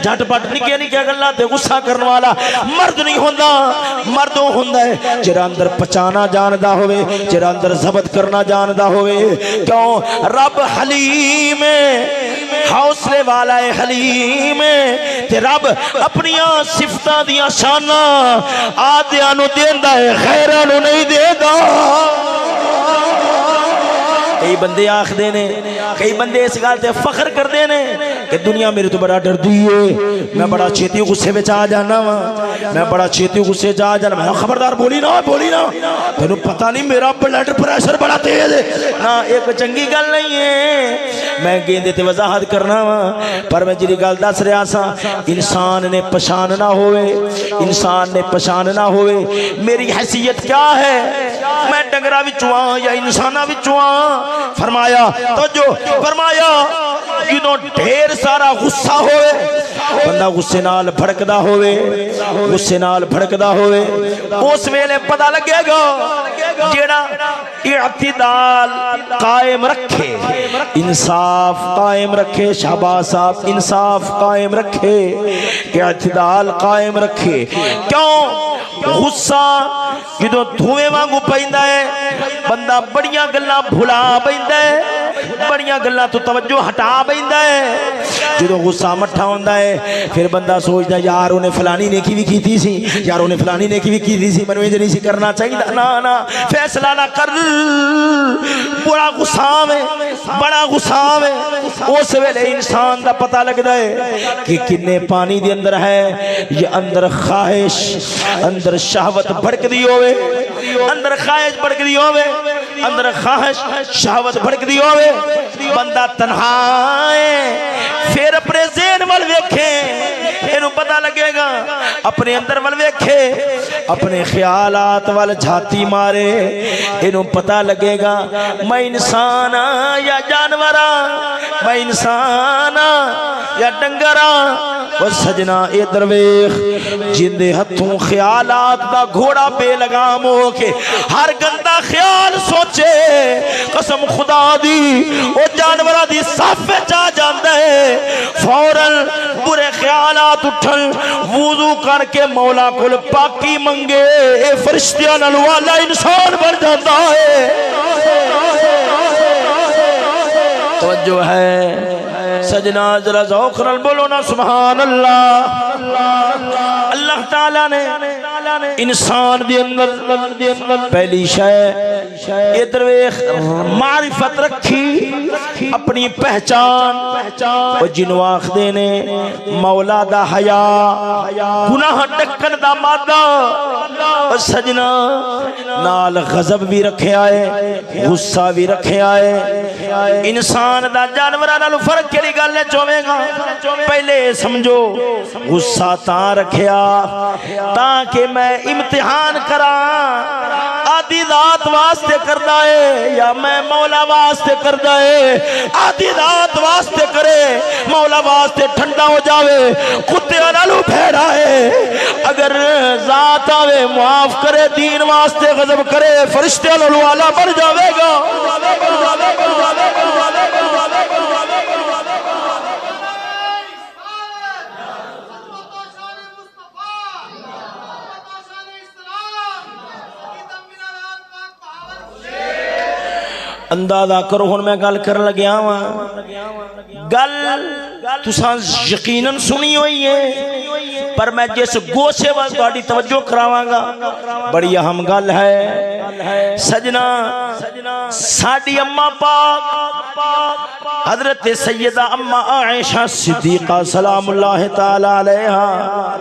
جھٹ پٹ نکے گلاں تے غصہ کرن والا مرد نہیں ہوندا مردوں ہوندا ہے جڑا اندر پچانا جاندا ہوئے جڑا اندر ضبط کرنا جاندا ہوئے کیوں رب حلیم حوصلے والا ہے حلیم تے رب اپنیاں صفتاں دیاں شاناں آدیاں نو دیندا ہے غیراں نو نہیں دیندا کئی بندے آخدے نے کئی بندے اس گل تے فخر کردے نے کہ دنیا میرے تو بڑا ڈردی ہے میں بڑا چھیتی غصے وچ آ جانا وا میں بڑا چھیتی غصے وچ آ جانا میں خبردار بولی نا تینوں پتہ نہیں میرا بلڈ پریشر بڑا تیز ہے نا ایک چنگی گل نہیں ہے میں گیندے تے وضاحت کرنا وا پر میں جڑی گل دس رہا سا انسان نے پہچاننا ہوئے میری حیثیت کیا ہے میں ڈنگراں وچوں یا انساناں وچوں فرمایا توجہ فرمایا جدوں ڈھیر سارا غصہ ہوئے بندہ غصے نال بھڑکدا ہوئے غصے نال بھڑکدا ہوئے اس ویلے پتہ لگے گا جیڑا اعتدال قائم رکھے انصاف قائم رکھے شہباز صاحب انصاف قائم رکھے اعتدال قائم رکھے کیوں غصہ جدوں دھوئیں وانگو پیندا ہے بندہ بڑیاں گلاں بھلا پیندا ہے بڑیاں گلاں تو توجہ ہٹا پیندا ہے جدوں غصہ مٹھا ہوندا ہے پھر بندہ سوچدا یار انہیں فلانی نیکی بھی کیتی سی یار انہیں فلانی نیکی بھی کیتی سی مینوں انج نہیں سی کرنا چاہیے نا فیصلہ نہ کر بڑا غصہ میں بڑا غصہ میں اس ویلے انسان دا پتہ لگدا ہے کہ کنے پانی دے اندر ہے یہ اندر خواہش اندر شہوت بھڑک دی ہوئے اندر خواہش بھڑک دی ہوئے اندر خواہش شہوت بھڑک دی ہوئے بندہ تنہا ہے پھر اپنے ذہن وال ویکھے اینو پتہ لگے گا اپنے اندر وال ویکھے اپنے خیالات وال جھاتی مارے اینو پتہ لگے گا میں انسان یا جانور میں انسان یا ڈنگر وہ سجنا اے درویش جن دے ہتھوں خیالات دا گھوڑا بے لگام ہو کے ہر گندا خیال سوچے قسم خدا دی او جانورہ دی صف چا جاندا ہے فوراً برے خیالات اٹھن وضو کر کے مولا کل پاکی منگے اے فرشتیاں نال والا انسان بن جاتا ہے توجہ ہے سجنا ذرا ذوق نال بولو نا سبحان اللہ اللہ تعالیٰ نے انسان دی اندر پہلی شے یہ درویش معرفت رکھی اپنی پہچان وہ جنو آخدے نے مولا دا حیا گناہ ڈکن دا مادہ سجنا نال غضب بھی رکھے آئے غصہ بھی رکھے آئے انسان دا جانورہ نالو فرق کیلی گالے چومے گا پہلے سمجھو غصہ تاں رکھیا تاکہ میں امتحان کرا آدھی ذات واسطے کردہ ہے یا میں مولا واسطے کردہ ہے آدھی ذات واسطے کرے مولا واسطے ٹھنڈا ہو جاوے کتے نالو پھیڑا ہے اگر ذات آوے معاف کرے دین واسطے غضب کرے فرشتے نالو والا بڑھ جاوے گا اندازہ کرو ہن میں گل کر لگیا ہاں گل تساں یقیناً سنی ہوئی ہے پر میں جس گوشے وال تہاڈی توجہ کراواں گا بڑی اہم گل ہے سجنا ساڈی اماں پاک حضرت سیدہ اماں عائشہ صدیقہ سلام اللہ تعالی علیہا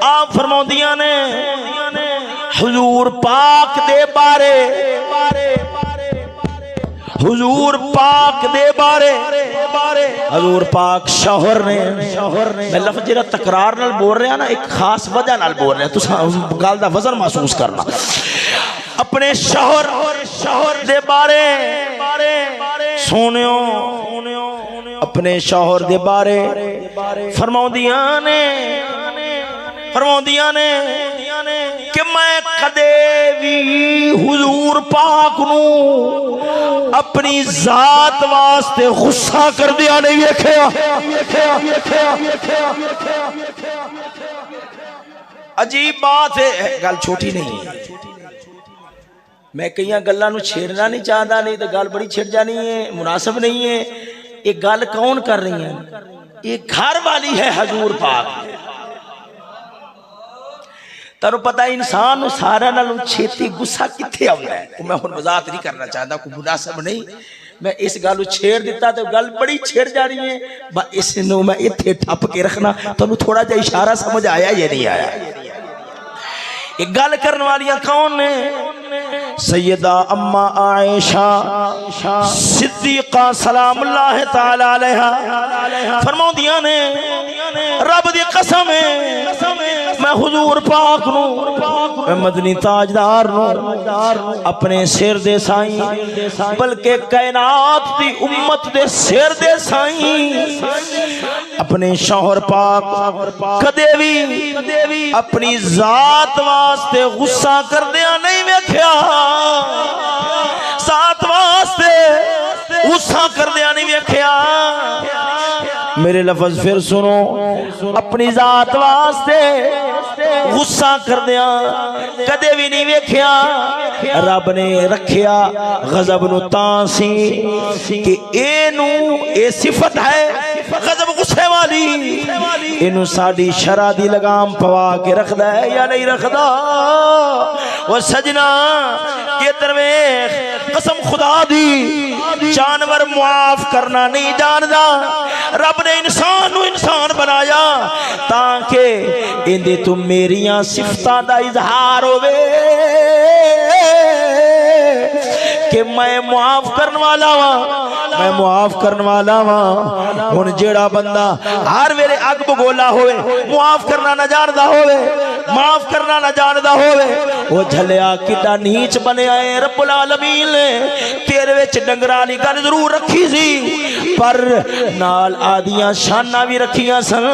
آپ فرماؤندیاں نے حضور پاک دے بارے حضور پاک دے بارے حضور پاک شوہر نے میں لفظ جرا تکرار نال بول رہا نا ایک خاص وجہ نال بول رہا تساں گل دا وزن محسوس کرنا اپنے شوہر دے بارے سونیو اپنے شوہر دے بارے فرماؤندیاں نے کہ میں کدے بھی حضور پاک نو اپنی ذات واسطے غصہ کر دیا نہیں ویکھیا عجیب بات ہے گل چھوٹی نہیں ہے میں کئیاں گلاں نو چھیڑنا نہیں چاہتا نہیں تو گل بڑی چھڑ جانی ہے مناسب نہیں ہے یہ گل کون کر رہی ہے یہ گھر والی ہے حضور پاک تارو پتہ انسان نو سارا نالوں چھیتی غصہ کتھے آوندا ہے میں ہن وضاحت نہیں کرنا چاہتا کوئی مناسب نہیں میں اس گل چھیڑ دیتا تو گل بڑی چھیڑ جانی ہے اس نو میں ایتھے ٹھپ کے رکھنا تو تھوڑا جا اشارہ سمجھ آیا یا نہیں آیا یہ گل کرنے والیاں کون نے سیدہ اماں عائشہ صدیقہ سلام اللہ تعالی علیہا فرماؤندیاں نے رب دی قسم ہے میں حضور پاک نو مدنی تاجدار نو اپنے سر دے سائیں بلکہ کائنات دی امت دے سر دے سائیں اپنے شوہر پاک کدے بھی اپنی ذات واسطے غصہ کردیاں نہیں ویکھیا ذات واسطے غصہ کردیاں نہیں ویکھیا میرے لفظ پھر سنو اپنی ذات واسطے غصہ کردیاں کدے بھی نہیں ویکھیا رب نے رکھیا غضب نو تاں سی کہ اے صفت ہے غضب غصے والی اینو ساڈی شرع دی لگام پوا کے رکھدا ہے یا نہیں رکھدا وہ سجنا یہ درویش قسم خدا دی جانور معاف کرنا نہیں جاندا رب نے انسان نو انسان بنایا تاکہ اندے تو میریاں صفتاں دا اظہار ہوئے کہ میں معاف کرن والا ہاں میں معاف کرن والا ہاں ہن جیڑا بندہ ہر ویلے اگ بگولا ہوئے معاف کرنا نہ جاندا ہوئے معاف کرنا نہ جاندا ہوئے وہ جھلیا کڈا نیچ بنیا ہے رب العالمین نے تیرے وچ ڈنگراں دی گل ضرور رکھی سی پر نال آدیاں شاناں بھی رکھیاں سن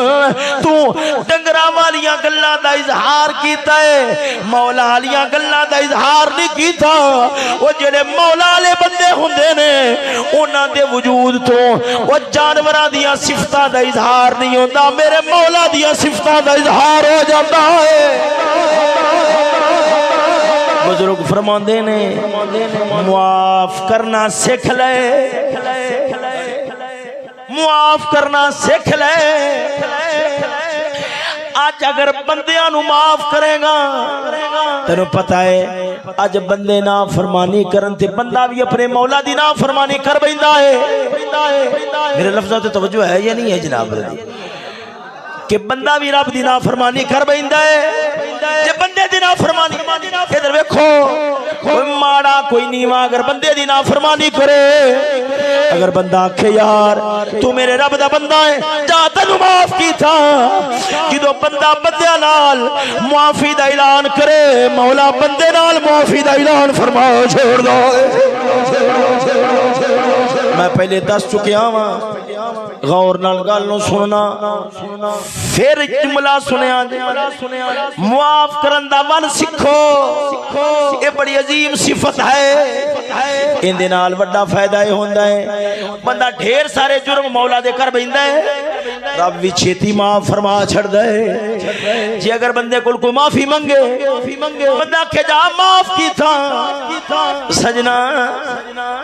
تو ڈنگراں والیاں گلاں دا اظہار کیتا ہے مولا والیاں گلاں دا اظہار نہیں کیتا وہ جڑے مولا والے بندے ہوندے نے انہاں دے وجود تو وہ جانوراں دیاں صفتاں دا اظہار نہیں ہوندا میرے مولا دیاں صفتاں دا اظہار ہو جاتا ہے بزرگ فرماندے نے معاف کرنا سیکھ لے معاف کرنا سیکھ لے آج اگر بندیاں نو معاف کرے گا تینوں پتہ ہے آج بندے نافرمانی کرن تے بندہ بھی اپنے مولا دی نافرمانی کر بیندا ہے میرے لفظات توجہ ہے یا نہیں ہے جناب رضی کہ بندہ بھی رب دی نافرمانی کر بیندا ہے جے بندے دی نافرمانی ادھر ویکھو کوئی ماڑا کوئی نیواں اگر بندے دی نافرمانی کرے اگر بندہ آکھے یار تو میرے رب دا بندہ ہے جا تینوں معاف کیتا جدوں بندہ بندے نال معافی دا اعلان کرے مولا بندے نال معافی دا اعلان فرما چھوڑ دو میں پہلے دس چکیا ہاں غور نال گل نو سننا پھر جملہ سنیا معاف کرن دا من سکھو یہ بڑی عظیم صفت ہے ان دے نال بڑا فائدہ یہ ہوندا ہے بندہ ڈھیر سارے جرم مولا دے کر بیندا ہے رب بھی چھیتی معاف فرما چھڑدا ہے جی اگر بندے کول کوئی معافی منگے بندہ کہ جا معاف کیتا سجنا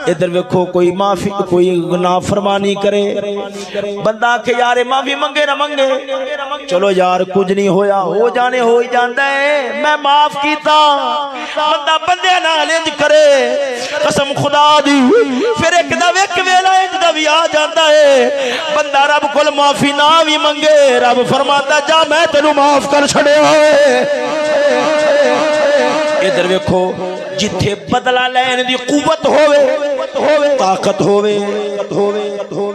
ادھر ویکھو کوئی معافی کوئی نافرمانی کرے بندہ کہ یار معافی منگے نہ منگے چلو یار کچھ نہیں ہویا ہو جانے ہو ہی جاندا ہے میں معاف کیتا بندہ بندے نال انج کرے قسم خدا دی پھر ایک دا ویک ویلا انج دا بھی آ جاندا ہے بندہ رب کول معافی نہ بھی منگے رب فرماتا جا میں تینوں معاف کر چھڑیا ہے ادھر ویکھو جتھے بدلہ لین دی قوت ہوئے طاقت ہوئے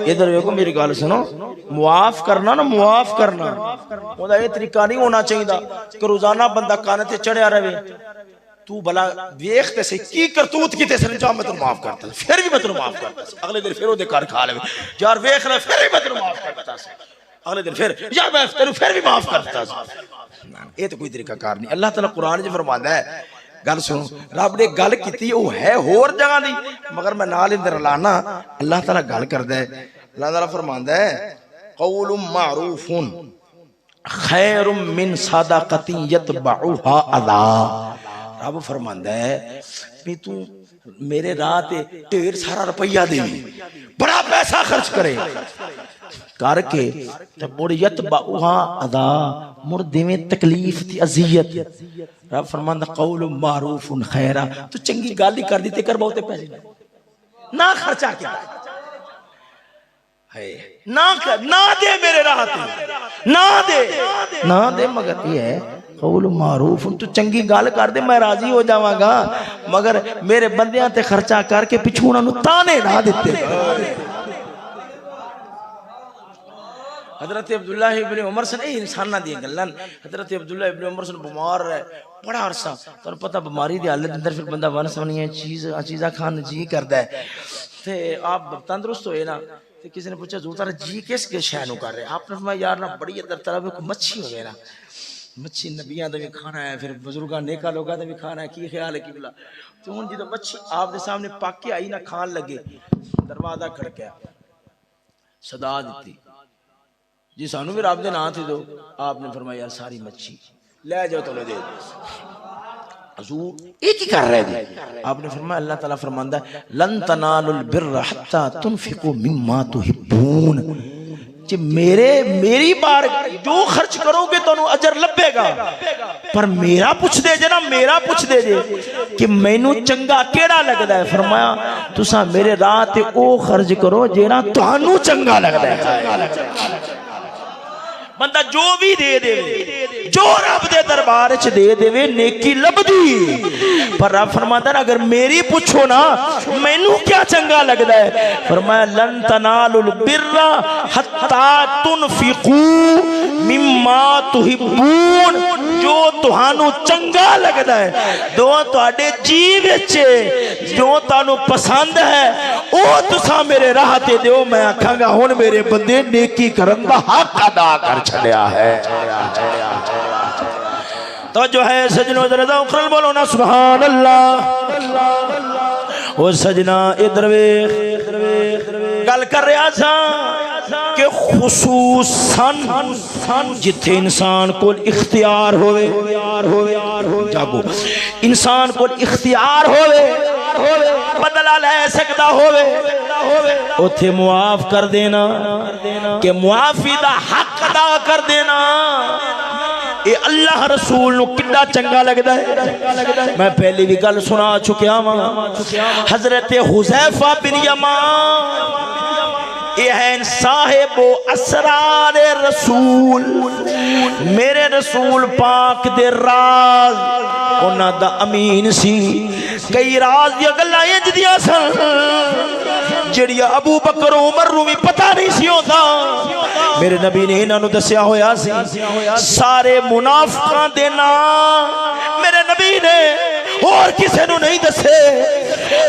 ادھر ویکھو میری گل سنو معاف کرنا نا معاف کرنا اوندا یہ طریقہ نہیں ہونا چاہیے کہ روزانہ بندہ کانے تے چڑھیا رہے تو بلا ویکھ تے سی کی کرتوت کیتے سن جا میں تینوں معاف کرتا پھر بھی میں تینوں معاف کرتا اگلے دن پھر اودے گھر کھا لے یار ویکھ لے پھر بھی میں تینوں معاف کرتا اگلے دن پھر یار میں تینوں پھر بھی معاف کرتا یہ تو کوئی طریقہ کار نہیں اللہ تعالی قرآن وچ فرماندا ہے گل سنو رب نے گل کیتی وہ ہے ہور جگہ دی مگر میں نال اندر لانا اللہ تعالی گل کردا ہے اللہ تعالی فرماندا ہے قول معروف خیر من صدقۃ یتبعها اذى رب فرماندا ہے بھی تو میرے راہ تے ڈھیر سارا روپیہ دے بڑا پیسہ خرچ کرے کر کے مڑ یتبعها اذى مڑ دیویں تکلیف تے اذیت رب فرماندا قول معروف خیرا تو چنگی گل ہی کر دیتے کر بہتے پیسے نہ خرچہ کیا ہے نہ دے میرے راہ تے نہ دے مگر یہ ہے قول معروف تو چنگی گل کر دے میں راضی ہو جاواں گا مگر میرے بندیاں تے خرچہ کر کے پچھوڑا نو تانے نہ دیتے حضرت عبداللہ ابن عمر سے نہیں انسان نہ دیا گلن حضرت عبداللہ ابن عمر سے بیمار رہے بڑا عرصہ تو پتہ بیماری دی حالت اندر پھر بندہ ون سونی ہے چیزاں کھان جی کردا ہے تے آپ تندرست ہوئے نا تے کسی نے پوچھا حضور تعالی جی کس کے شے نو کر رہے آپ نے فرمایا یار نا بڑی اندر طرف کوئی مچھی ہوے نا مچھی نبیاں دا بھی کھانا ہے پھر بزرگاں نیکا لوگاں دا بھی کھانا ہے کی خیال ہے قبلہ تو ہن جدوں مچھی آپ دے سامنے پک کے آئی نا کھان لگے دروازہ کھڑکیا صدا دیتی جی سانو بھی رب دے نام تھی دو آپ نے فرمایا یار ساری مچھی لے جاؤ تو لے دے حضور ایک ہی کر رہے تھے آپ نے فرمایا اللہ تعالیٰ فرماندہ ہے لن تنالوا البر حتی تنفقوا مما تحبون کہ میری بار جو خرچ کرو گے تو اجر لبے گا پر میرا پوچھ دے جے نا میرا پوچھ دے جے کہ مینوں چنگا کیڑا لگدا ہے فرمایا تساں میرے راہ تے او خرچ کرو جیڑا تانوں چنگا لگدا ہے بندہ جو بھی دے دے جو رب دے دربار وچ دے دے نیکی لبدی پر رب فرماتا ہے اگر میری پوچھو نا مینوں کیا چنگا لگدا ہے فرمایا لن تنالوا البر حتی تنفقوا مما تحبون جو تہانوں چنگا لگدا ہے دو تواڈے جی وچ جو تانوں پسند ہے او تساں میرے راہ تے دیو میں آکھاں گا ہن میرے بندے نیکی کرن دا حق ادا کر چھڑیا ہے تو جو ہے سجنوں ذرا اخرل بولو نا سبحان اللہ او سجنا ادھر ویکھ گل کر رہا سا کہ خصوصاً جتھے انسان کو اختیار ہوئے جاگو انسان کو اختیار ہوئے بدلہ لے سکتا ہوئے اتھے معاف کر دینا کہ معافی دا حق ادا کر دینا اے اللہ رسول نو کڈا چنگا لگدا ہے میں پہلی بھی گل سنا چکیا ہاں حضرت حذیفہ بن یمان یہ ہے صاحب و اسرار رسول میرے رسول پاک دے راز انہاں دا امین سی کئی راز دی گلاں انج دیاں سن جڑیاں ابو بکر عمر نوں بھی پتہ نہیں سی ہوندا میرے نبی نے انہاں نوں دسیا ہویا سی سارے منافقاں دے نام میرے نبی نے اور کسے نوں نہیں دسے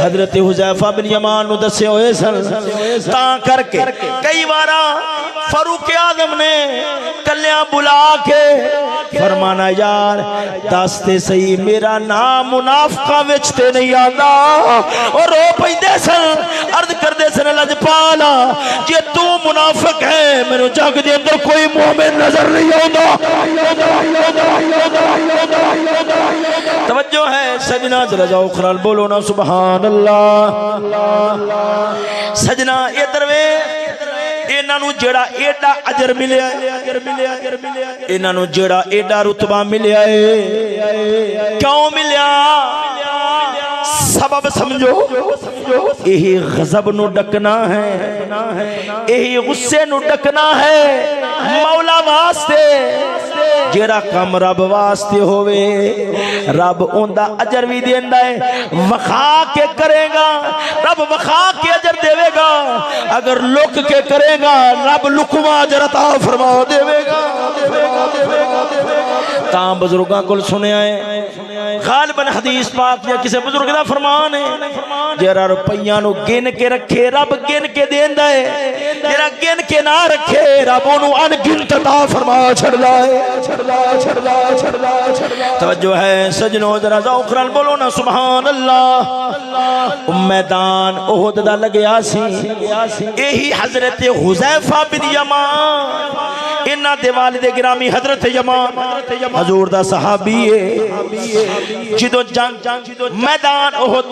حضرت حذیفہ بن یمان نوں دسے ہوئے سن تاں کر کے کئی بارا فاروق اعظم نے کلیاں بلا کے فرمانا یار دستے صحیح میرا نام منافقہ وچ تے نہیں آندا اور رو پیندے سن عرض کردے سن لجپالا جے تو منافق ہے میرے جگ دے اندر کوئی مومن نظر نہیں آندا توجہ ہے سجنا ذرا جاؤ خرال بولو نا سبحان اللہ سجنا ادھر وے انہاں نوں جڑا ایڈا اجر ملیا ہے انہاں نوں جڑا ایڈا رتبہ ملیا ہے کیوں ملیا سبب سمجھو یہی غضب نو ڈکنا ہے یہی غصے نو ڈکنا ہے مولا واسطے جیڑا کم رب واسطے ہوئے رب اوندا اجر بھی دیندا ہے وخا کے کرے گا رب وخا کے اجر دے گا اگر لک کے کرے گا رب لکواں اجر عطا فرما دے گا تاں بزرگاں کول سنیا ہے غالباً حدیث پاک یا کسی بزرگ دا فرمان ہے جیرا روپیاں نو گن کے رکھے رب گن کے دیندا ہے جیرا گن کے نہ رکھے رب انہوں ان گنت عطا فرما چھڑدا ہے توجہ ہے سجنوں ذرا ذوق نال بولو نا سبحان اللہ میدان احد دا لگیا سی یہی حضرت حذیفہ بن یمان انہاں دے والد گرامی حضرت یمان حضور دا صحابی ہے جدو جنگ میدان احد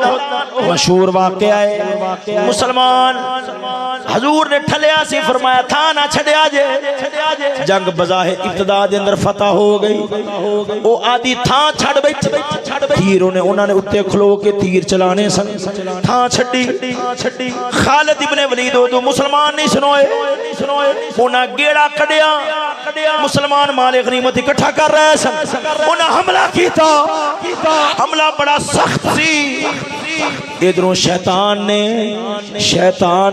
مشہور واقعہ ہے مسلمان حضور نے ٹھلیا سی فرمایا تھا نہ چھڑیا جے جنگ بظاہر ابتدا دے اندر فتح ہو گئی او آدھی تھا چھڑ بیٹھے تیروں نے انہوں نے اٹھے کھلو کے تیر چلانے سن تھا چھڑی خالد ابن ولید دو مسلمان نہیں سنوئے انہاں گیڑا کڑیا مسلمان مال غنیمت اکٹھا کر رہے سن انہاں حملہ کیتا حملہ بڑا سخت سی ادھروں شیطان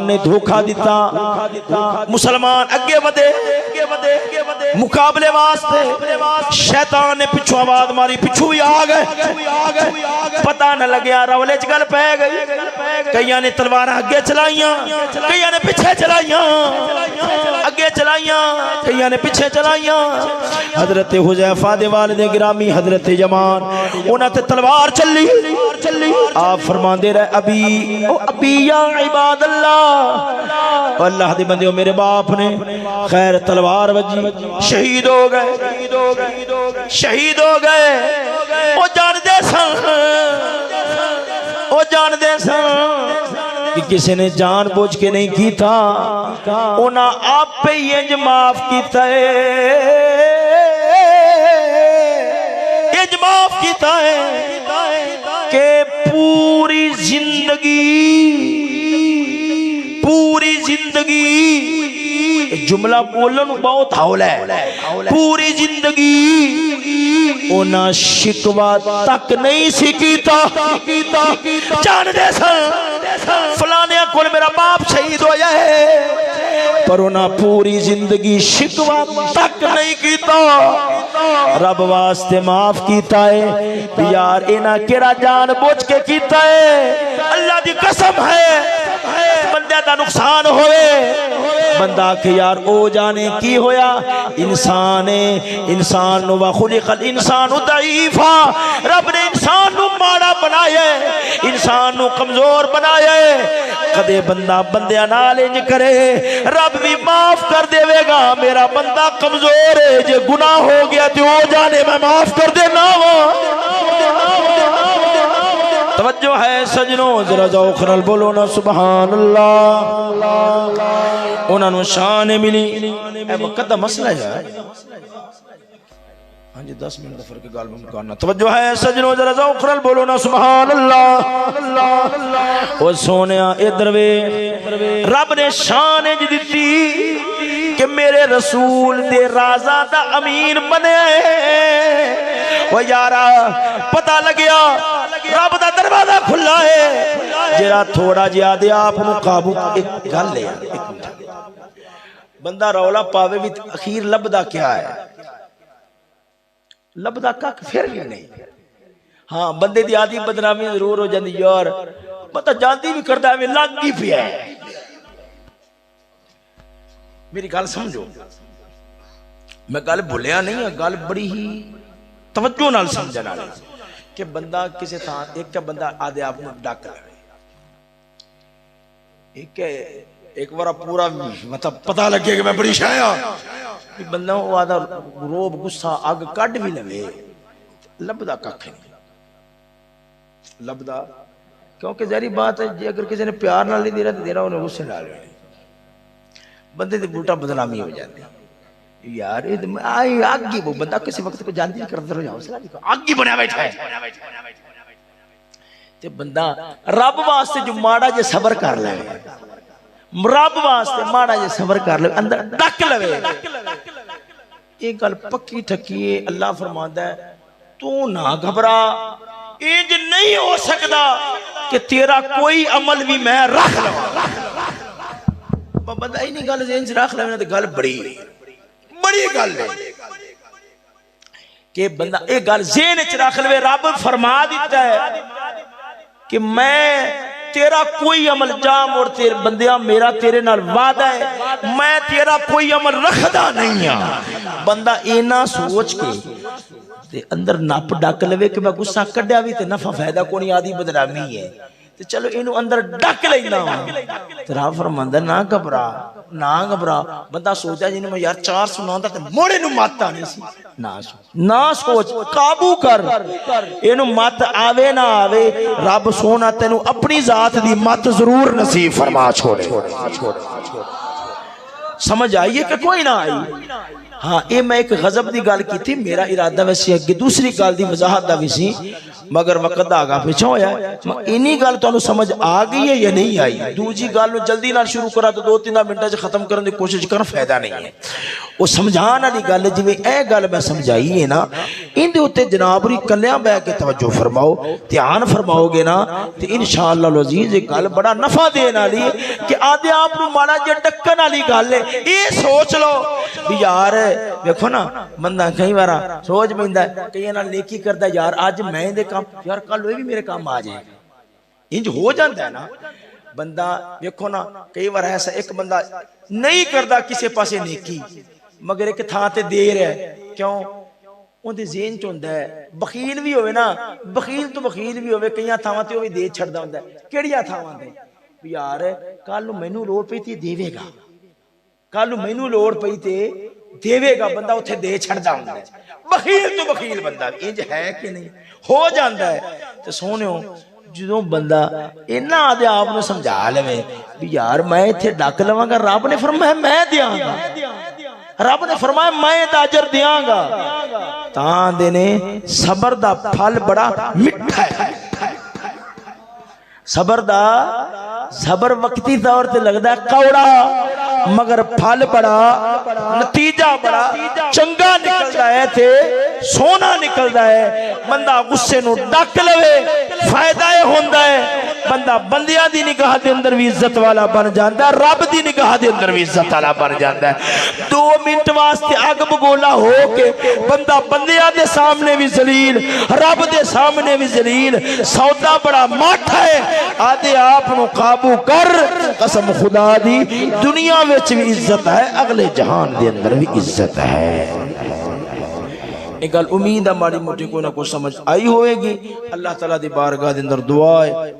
نے دھوکہ دیتا مسلمان اگے بدے مقابلے واسطے شیطان نے پچھو آواز ماری، پچھو بھی آ گئے، پتہ نہ لگیا رولے چ گل پہ گئی، کئیاں نے تلوار اگے چلائیاں، کئیاں نے پیچھے چلائیاں، اگے چلائیاں کئیاں نے پیچھے چلائیاں۔ حضرت حذیفہ دے والد گرامی حضرت یمان انہاں تے تلوار چلی، آپ فرماندے رہے ابی یا عباد اللہ، اللہ دے بندیو میرے باپ نے خیر تلوار وجی شہید ہو گئے، شہید ہو گئے۔ وہ جاندے سن کہ کسی نے جان بوجھ کے نہیں کیتا، انہاں آپ پہ ہی انج معاف کیتا ہے، انج معاف کیتا ہے کہ پوری زندگی جملہ بولن بہت حول ہے، پوری زندگی انہاں شکوہ تک نہیں سی کیتا، جان دے سن فلانے کول میرا باپ شہید ہویا ہے، پر انہاں پوری زندگی شکوہ تک نہیں کیتا، رب واسطے معاف کیتا ہے۔ یار انہاں کیڑا جان بوجھ کے کیتا ہے، اللہ دی قسم ہے بندے دا نقصان ہوئے، بندہ کہ یار او جانے کی ہویا، انسان نو وخلق الانسان ضعیفا، رب نے انسان نو ماڑا بنایا ہے، انسان نو کمزور بنایا ہے، کدے بندہ بندیاں نال انج کرے رب بھی معاف کر دے گا، میرا بندہ کمزور ہے، جے گناہ ہو گیا تو او جانے میں معاف کر دینا ہوں۔ توجہ ہے سجنوں، ذرا ذوق نال بولو نا سبحان اللہ۔ انہاں نو شان ملی، اے وقت دا مسئلہ ہے، ہاں جی 10 منٹ فرق گال میں مکاننا۔ توجہ ہے سجنوں، ذرا ذوق نال بولو نا سبحان اللہ۔ او سونیا ادھر وے، رب نے شان اج دتی کہ میرے رسول دے رازاں دا امین بنے۔ او یارا پتہ لگیا رب دا دروازہ کھلا ہے، جرا تھوڑا جہا دے آپ نو قابو۔ ایک گل لے بندہ رولا پاوے بھی اخیر لبدا کیا ہے، لبدا کک پھر بھی نہیں۔ ہاں بندے دی آدھی بدنامی ضرور ہو جاندی، یار پتہ جانتی بھی کردا ہے لگ ہی پیا ہے۔ میری گل سمجھو، میں گل بھولیا نہیں ہے، گل بڑی ہی توجہ نال سمجھنا ہے کہ بندہ کسی تھا ایک بندہ آدھے آپ نے ڈاک لے، ایک بارا پورا مطلب پتہ لگے کہ میں بڑی شایا، بندہ وہ آدھا روب غصہ آگ کٹ بھی لے، لبدا ککھ نہیں، لبدا کیونکہ ظاہری بات ہے جی اگر کسی نے پیار نہ نہیں دے رہا تو دے رہا انہیں غصے ڈال رہے بندے دے بوٹا بدنامی ہو جاتی یار آئی آگی وہ بندہ کسی وقت کو جانتی نہیں کرتا رہا ہوں آگی بنیا بیٹھا ہے تے بندہ رب واسطے جو ماڑا جے صبر کر لے رب واسطے ماڑا جے صبر کر لے اندر ڈک لے ایک گل پکی ٹھکی اللہ فرماندا ہے تو نہ گھبرا انج نہیں ہو سکتا کہ تیرا کوئی عمل بھی میں رکھ لوں بندہ ہی نہیں گل ذہن سے رکھ لے تو گل بڑی گل ہے کہ بندہ ایک گل ذہن وچ رکھ لے رب فرما دیتا ہے کہ میں تیرا کوئی عمل جام اور تیرے بندیاں میرا تیرے نال وعدہ ہے میں تیرا کوئی عمل رکھدا نہیں ہاں بندہ اینا سوچ کے اندر نپ ڈک لے کہ میں غصہ کڈیا بھی تے نفع فائدہ کونی آدھی بدنامی ہے تے چلو اینو اندر ڈک لینا تیرا فرماندا نہ گھبرا بندہ سوچا جی نے میں یار 4 سناوندا تے موڑے نو مت آنی سی نہ سوچ قابو کر اینو مت آوے نہ آوے رب سونا تینو اپنی ذات دی مت ضرور نصیب فرما چھوڑے سمجھ آئیے کہ کوئی نہ آئی ہاں اے میں ایک غضب دی گل کی تھی میرا ارادہ ویسے اگے دوسری گل دی وضاحت دا بھی سی مگر وقت دا آگا پیچھا ہویا ہے انہی گل تو سمجھ آ گئی ہے یا نہیں آئی دوجی گل نو جلدی نال شروع کرا تو 2-3 منٹا سے ختم کرنے کی کوشش کرنا فائدہ نہیں ہے وہ سمجھانا دی گل جویں اے گل میں سمجھائی ہے نا ان دے اوتے جناب ری کلیاں بیٹھ کے توجہ فرماؤ دھیان فرماؤ گے نا تے انشاءاللہ العزیز یہ گل بڑا نفع دین والی ہے کہ آدھے آپ نو ماڑا جے ڈکن والی گل ہے یہ سوچ لو بھی یار دیکھو نا بندہ کئی بار سوچ پیندا ہے کئی نال نیکی کردا یار اج میں دے کام یار کل وہ بھی میرے کام آ جائے انج ہو جاندا ہے نا بندہ دیکھو نا کئی بار ایسا ایک بندہ نہیں کردا کسے پاسے نیکی مگر ایک تھاں تے دے رہا ہے کیوں اون دے ذہن چ ہوندا ہے بخیل بھی ہوے نا بخیل تو بخیل بھی ہوے کئی تھاواں تے او بھی دے چھڑدا ہوندا ہے کیڑیاں تھاواں تے یار کل مینوں لوڑ پئی تے دیوے گا کل مینوں لوڑ پئی تے دیوے گا بندہ اوتھے دے چھڑدا ہوندا ہے بخیل تو بخیل بندہ انج ہے کہ نہیں ہو جاندا ہے تے سونےو جدوں بندہ انہاں آدھے آپ نو سمجھا لوے بھی یار میں ایتھے ڈک لواں گا رب نے فرمایا میں دیاں گا رب نے فرمایا میں اجر دیاں گا تاں دے نے صبر دا پھل بڑا میٹھا ہے صبر دا صبر وقتی طور تے لگدا ہے کوڑا مگر پھل بڑا نتیجہ بڑا چنگا نکلدا ہے تے سونا نکلدا ہے بندہ غصے نو ڈک لوے فائدہ اے ہوندا ہے بندہ بندیاں دی نگاہ دے اندر بھی عزت والا بن جاندا ہے رب دی نگاہ دے اندر بھی عزت والا بن جاندا ہے 2 منٹ واسطے اگ بگولا ہو کے بندہ بندیاں دے سامنے بھی ذلیل رب دے سامنے بھی ذلیل سودا بڑا ماٹھا ہے آدھے آپ نو قابو کر قسم خدا دی دنیا وچ بھی عزت ہے اگلے جہان دے اندر بھی عزت ہے ایک گل امید ہے ماڑی موٹی کوئی نہ کوئی سمجھ آئی ہوئے گی اللہ تعالیٰ دی بارگاہ دے اندر دعا ہے